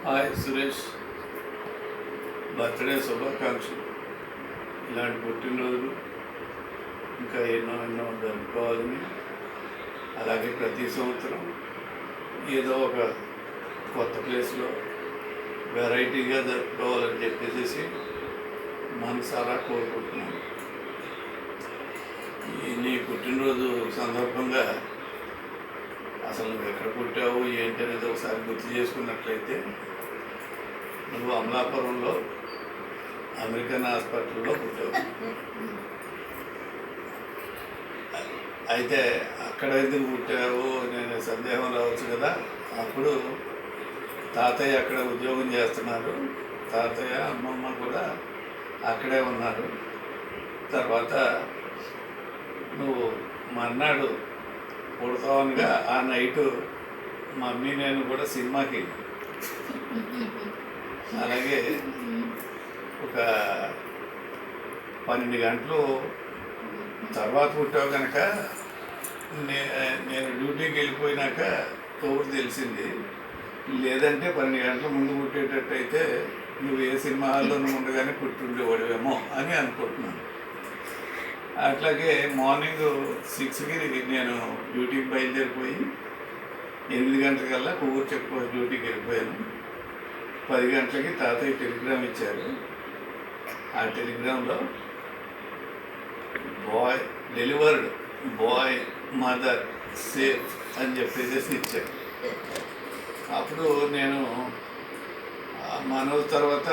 Hi Suresh, birthday శుభాకాంక్షలు. ఇలాంటి పుట్టినరోజులు ఇంకా ఎన్నో ఎన్నో జరుపుకోవాలని, అలాగే ప్రతి సంవత్సరం ఏదో ఒక కొత్త ప్లేస్లో వెరైటీగా జరుపుకోవాలని చెప్పేసి మనసారా కోరుకుంటున్నాను. నీ పుట్టినరోజు సందర్భంగా అసలు నువ్వు ఎక్కడ పుట్టావు ఏంటి అనేది ఒకసారి గుర్తు చేసుకున్నట్లయితే, నువ్వు అమలాపురంలో అమెరికన్ హాస్పిటల్లో పుట్టావు. అయితే అక్కడ ఎందుకు పుట్టావు నేను సందేహం రావచ్చు కదా. అప్పుడు తాతయ్య అక్కడ ఉద్యోగం చేస్తున్నారు, తాతయ్య అమ్మమ్మ కూడా అక్కడే ఉన్నారు. తర్వాత నువ్వు మర్నాడు పుడతావనిగా ఆ నైటు మమ్మీ నేను కూడా సినిమాకి, అలాగే ఒక 12 గంటలు తర్వాత పుట్టావు కనుక నేను డ్యూటీకి వెళ్ళిపోయినాక తోడు తెలిసింది. లేదంటే 12 గంటల ముందు పుట్టేటట్టయితే నువ్వు ఏ సినిమా హాల్లోనూ ఉండగానే పుట్టుండేవాడివేమో అని అనుకుంటున్నాను. అట్లాగే మార్నింగ్ 6కి నేను డ్యూటీకి బయలుదేరిపోయి 8 గంటలకల్లా కొవ్వూరు చెక్ పోస్ట్ డ్యూటీకి వెళ్ళిపోయాను. 10 గంటలకి తాతయ్య టెలిగ్రామ్ ఇచ్చారు. ఆ టెలిగ్రామ్లో boy delivered, boy mother safe అని చెప్పేసి ఇచ్చారు. అప్పుడు నేను మనోజ్ తర్వాత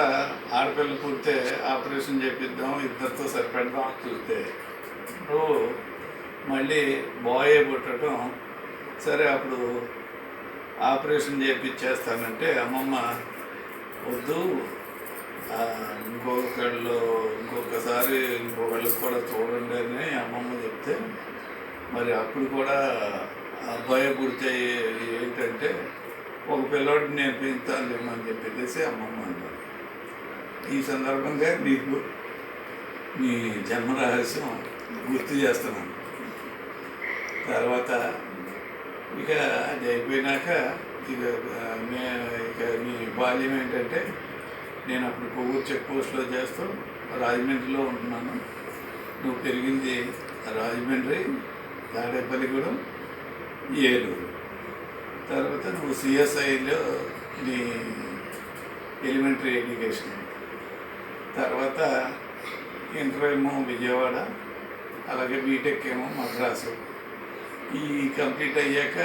ఆడపిల్ల పుడితే ఆపరేషన్ చేపిద్దాం, ఇద్దరితో సరిపెడదాం చూస్తే నువ్వు మళ్ళీ బాయే పుట్టడం. సరే అప్పుడు ఆపరేషన్ చేపిచ్చేస్తానంటే అమ్మమ్మ వద్దు, ఇంకొకసారి ఇంకొకళ్ళకి కూడా చూడండి అని అమ్మమ్మ చెప్తే, మరి అప్పుడు కూడా అబ్బాయి పుడితే ఏంటంటే ఒక పిల్లోడిని నేను పెంచుతాను అని చెప్పేసి అమ్మమ్మ అన్నారు. ఈ సందర్భంగా నీకు నీ జన్మ రహస్యం గుర్తు చేస్తున్నాను. తర్వాత ఇక అది అయిపోయినాక ఇక నీ బాల్యం ఏంటంటే, నేను అప్పుడు కొవ్వూరు చెక్ పోస్ట్లో చేస్తూ రాజమండ్రిలో ఉంటున్నాను. నువ్వు పెరిగింది రాజమండ్రి, తాడేపల్లిగూడెం, ఏలూరు. తర్వాత నువ్వు సిఎస్ఐలో నీ ఎలిమెంటరీ ఎడ్యుకేషన్, తర్వాత ఇంటర్ ఏమో విజయవాడ, అలాగే బీటెక్ ఏమో మద్రాసు. ఈ కంప్లీట్ అయ్యాక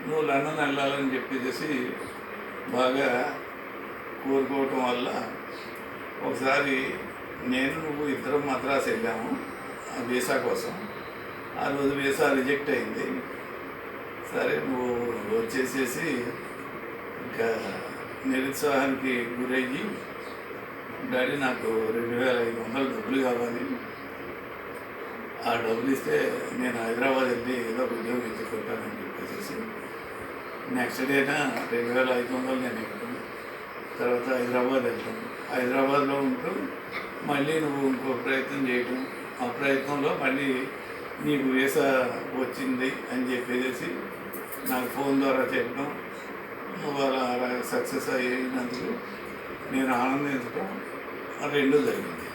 నువ్వు లండన్ వెళ్ళాలని చెప్పేసి బాగా కోరుకోవటం వల్ల ఒకసారి నేను నువ్వు ఇద్దరం మద్రాసు వెళ్ళాము వీసా కోసం. ఆ రోజు వీసా రిజెక్ట్ అయింది. సరే నువ్వు వచ్చేసేసి ఇంకా నిరుత్సాహానికి గురయ్యి, డాడీ నాకు 2500 డబ్బులు కావాలి, ఆ డబ్బులు ఇస్తే నేను హైదరాబాద్ వెళ్ళి ఏదో ఒక ఉద్యోగం ఎత్తుకుంటానని చెప్పేసి నెక్స్ట్ డేనా 2500 నేను ఇవ్వను. తర్వాత హైదరాబాద్ వెళ్తాను. హైదరాబాద్లో ఉంటూ మళ్ళీ నువ్వు ఇంకో ప్రయత్నం చేయటం, ఆ ప్రయత్నంలో మళ్ళీ నీకు వీసా వచ్చింది అని చెప్పేసి నాకు ఫోన్ ద్వారా చెప్పడం, నువ్వు అలా సక్సెస్ అయినందుకు నేను ఆనందించడం రెండూ జరిగింది.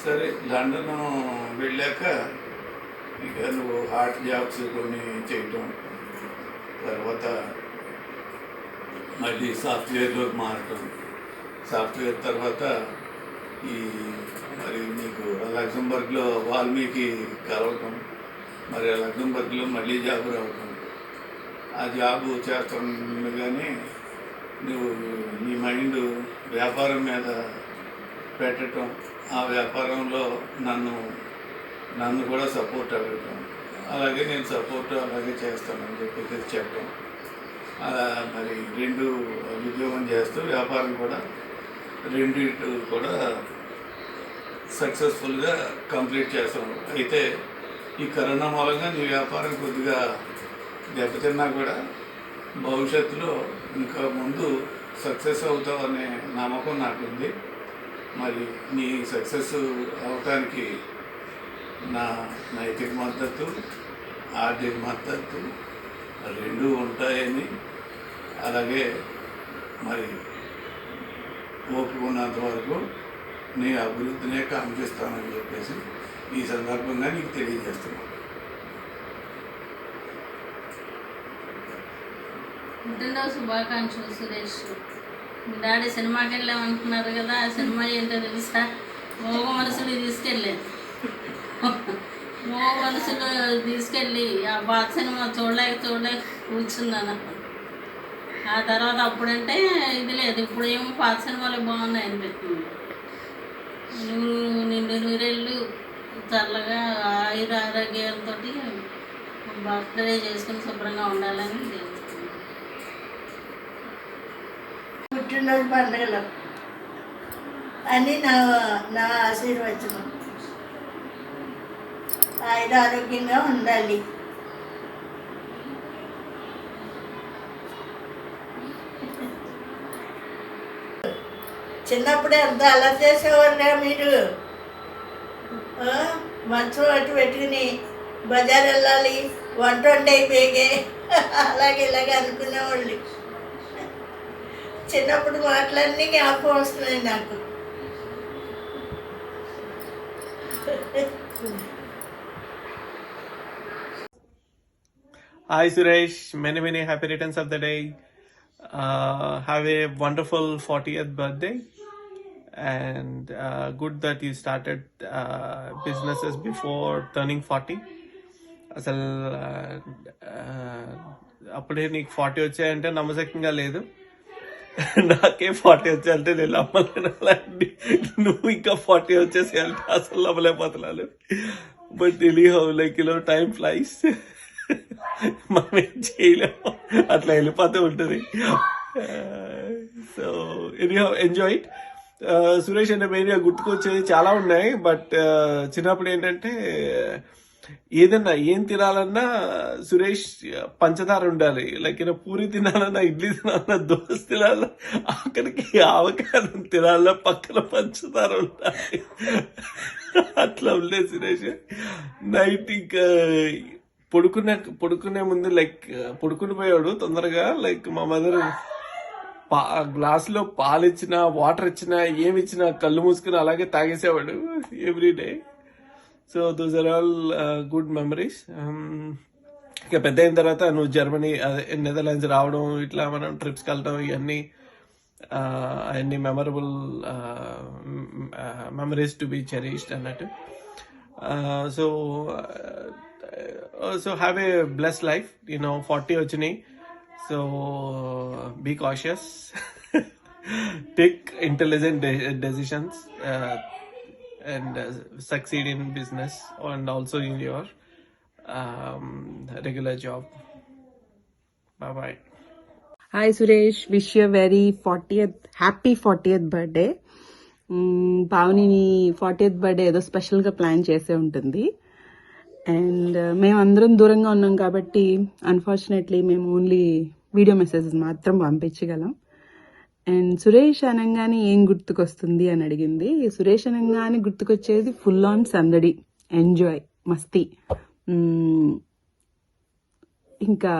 సరే లండన్ వెళ్ళాక ఇక నువ్వు హార్ట్ జాబ్స్ కొన్ని చేయటం, తర్వాత మళ్ళీ సాఫ్ట్వేర్లోకి మారటం, సాఫ్ట్వేర్ తర్వాత ఈ మరి నీకు లగ్జంబర్గ్లో వాల్మీకి కలవటం, మరి ఆ లగ్జంబర్గ్లో మళ్ళీ జాబ్ రావటం. ఆ జాబ్ చేస్తుండగానే నువ్వు నీ మైండ్ వ్యాపారం మీద పెట్టడం, ఆ వ్యాపారంలో నన్ను కూడా సపోర్ట్ అవ్వటం, అలాగే నేను సపోర్ట్ అలాగే చేస్తానని చెప్పేసి చెప్పడం. అలా మరి 2 ఉద్యోగం చేస్తూ వ్యాపారం కూడా రెండింటి కూడా సక్సెస్ఫుల్గా కంప్లీట్ చేస్తాం. అయితే ఈ కరోనా మూలంగా నీ వ్యాపారం కొద్దిగా దెబ్బతిన్నా కూడా భవిష్యత్తులో ఇంకా ముందు సక్సెస్ అవుతావు అనే నమ్మకం నాకుంది. మరి నీ సక్సెస్ అవటానికి నా నైతిక మద్దతు, ఆర్థిక మద్దతు రెండూ ఉంటాయని, అలాగే మరి ఓపుకున్నంత వరకు నీ అభివృద్ధినే కాంక్షిస్తానని చెప్పేసి ఈ సందర్భంగా నీకు తెలియజేస్తున్నాను. పుట్టినరోజు శుభాకాంక్షలు సురేష్. మీ డాడీ సినిమాకి వెళ్ళామంటున్నారు కదా, ఆ సినిమా ఏంటో తెలుసా? మోగ మనసులు తీసుకెళ్ళాను. మోగ మనసులు తీసుకెళ్ళి ఆ పాత సినిమా చూడలేక కూర్చున్నాను. ఆ తర్వాత అప్పుడంటే ఇది లేదు, ఇప్పుడు ఏమో పాత సినిమాలు బాగున్నాయి అనిపిస్తుంది. నిండు నూరేళ్ళు చల్లగా ఆరోగ్యాలతో బర్త్డే చేసుకుని శుభ్రంగా ఉండాలని పుట్టినరోజు పండుగలు అని నా ఆశీర్వచనం. ఆరోగ్యంగా ఉండాలి. చిన్నప్పుడే ఎంత అలా చేసేవాళ్ళే మీరు. మంచం అటు పెట్టుకుని బజార్ వెళ్ళాలి, వంట అయిపోయాగే అలాగే ఇలాగే అనుకునేవాళ్ళు. చిన్నప్పుడు మాటలన్నీ జ్ఞాపకం వస్తున్నాయి నాకు. Hi Suresh, many happy returns of the day. Have a wonderful 40th birthday, and good that you started businesses before turning 40. అసలు అప్పుడే నీకు 40 వచ్చాయంటే నమ్మశక్యంగా లేదు. నాకే 40 వచ్చాయంటే నేను నమ్మలేను. అలాంటి నువ్వు ఇంకా 40 వచ్చేసేయాలంటే అసలు నమ్మలేకపోతున్నాను. But anyhow like time flies. మనం ఏం చేయలేము, అట్లా వెళ్ళిపోతూ ఉంటుంది. So anyhow enjoy it. Suresh అంటే మెయిన్గా గుర్తుకొచ్చేది చాలా ఉన్నాయి. బట్ చిన్నప్పుడు ఏంటంటే ఏదన్నా ఏం తినాలన్నా సురేష్ పంచదార ఉండాలి. లైక్ పూరి తినాలన్నా, ఇడ్లీ తినాలన్నా, దోశ తినాలన్నా, ఆఖరికి ఆవకాయలు తినాలన్నా పక్కన పంచదార ఉండాలి. అట్లా ఉండేది సురేష్. నైట్ ఇంకా పడుకునే ముందు లైక్ పడుకుని పోయాడు తొందరగా. లైక్ మా మదర్ గ్లాసులో పాలు ఇచ్చినా, వాటర్ ఇచ్చినా, ఏమి ఇచ్చినా కళ్ళు మూసుకుని అలాగే తాగేసేవాడు everyday. So those are all good memories. ఇక పెద్ద అయిన తర్వాత నువ్వు జర్మనీ, అదే నెదర్లాండ్స్ రావడం, ఇట్లా మనం ట్రిప్స్కి వెళ్ళడం, ఇవన్నీ అన్ని memorable memories to be cherished అన్నట్టు. So have a blessed life. 40 వచ్చినాయి. So be cautious, take intelligent decisions and succeed in business and also in your regular job. Bye bye. Hi Suresh, wish you a very happy 40th birthday. పావనిని 40th birthday ఏదో స్పెషల్గా plan చేసే ఉంటుంది. And మేమందరం దూరంగా ఉన్నాం కాబట్టి unfortunately మేము only video messages మాత్రం పంపించగలం. అండ్ సురేష్ అనగానే ఏం గుర్తుకొస్తుంది అని అడిగింది. సురేష్ అనగానే గుర్తుకొచ్చేది ఫుల్ ఆన్ సందడి, ఎంజాయ్, మస్తీ. ఇంకా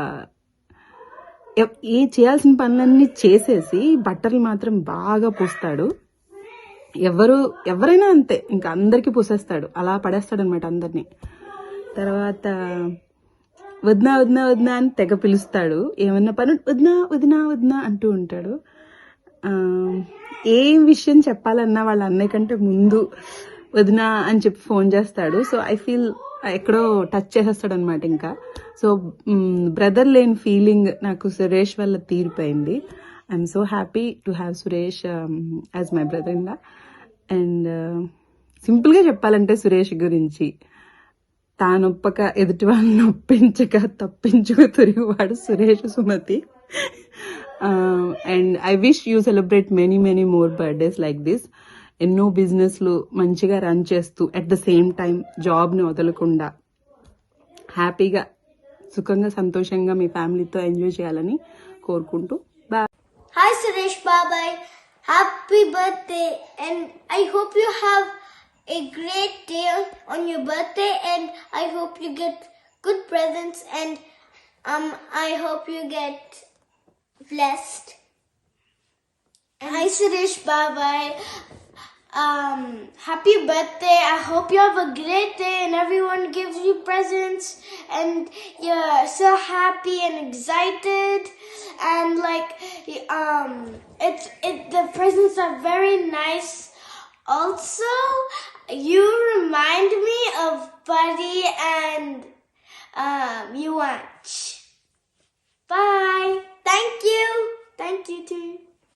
చేయాల్సిన పనులన్నీ చేసేసి బట్టలు మాత్రం బాగా పూస్తాడు. ఎవరైనా అంతే, ఇంకా అందరికీ పూసేస్తాడు, అలా పడేస్తాడు అనమాట అందరినీ. తర్వాత వదినా వదినా వదినా అని తెగ పిలుస్తాడు. ఏమన్నా పని వదినా వదినా వదినా అంటూ ఉంటాడు. ఏం విషయం చెప్పాలన్నా వాళ్ళ అన్నయ్య కంటే ముందు వదినా అని చెప్పి ఫోన్ చేస్తాడు. సో ఐ ఫీల్ ఎక్కడో టచ్ చేసేస్తాడు అనమాట. ఇంకా సో బ్రదర్ లేని ఫీలింగ్ నాకు సురేష్ వల్ల తీరిపోయింది. I'm so happy to have Suresh as my brother in law. And సింపుల్గా చెప్పాలంటే సురేష్ గురించి, తానొప్పక ఎదుటి వాళ్ళని ఒప్పించక తప్పించుకు తిరిగివాడు Suresh Sumati. And I wish you celebrate many more birthdays like this. ఎన్నో బిజినెస్లు మంచిగా రన్ చేస్తూ అట్ ద సేమ్ టైం జాబ్ని వదలకుండా హ్యాపీగా, సుఖంగా, సంతోషంగా మీ ఫ్యామిలీతో ఎంజాయ్ చేయాలని కోరుకుంటూ bye. Hi Suresh Babai, happy birthday, and I hope you have a great day on your birthday, and I hope you get good presents, and I hope you get blessed. Suresh Babai. Happy birthday. I hope you have a great day and everyone gives you presents and you're so happy and excited, and like the presents are very nice. Also, you remind me of Buddy and Yuanch. Bye. Thank you. Thank you too.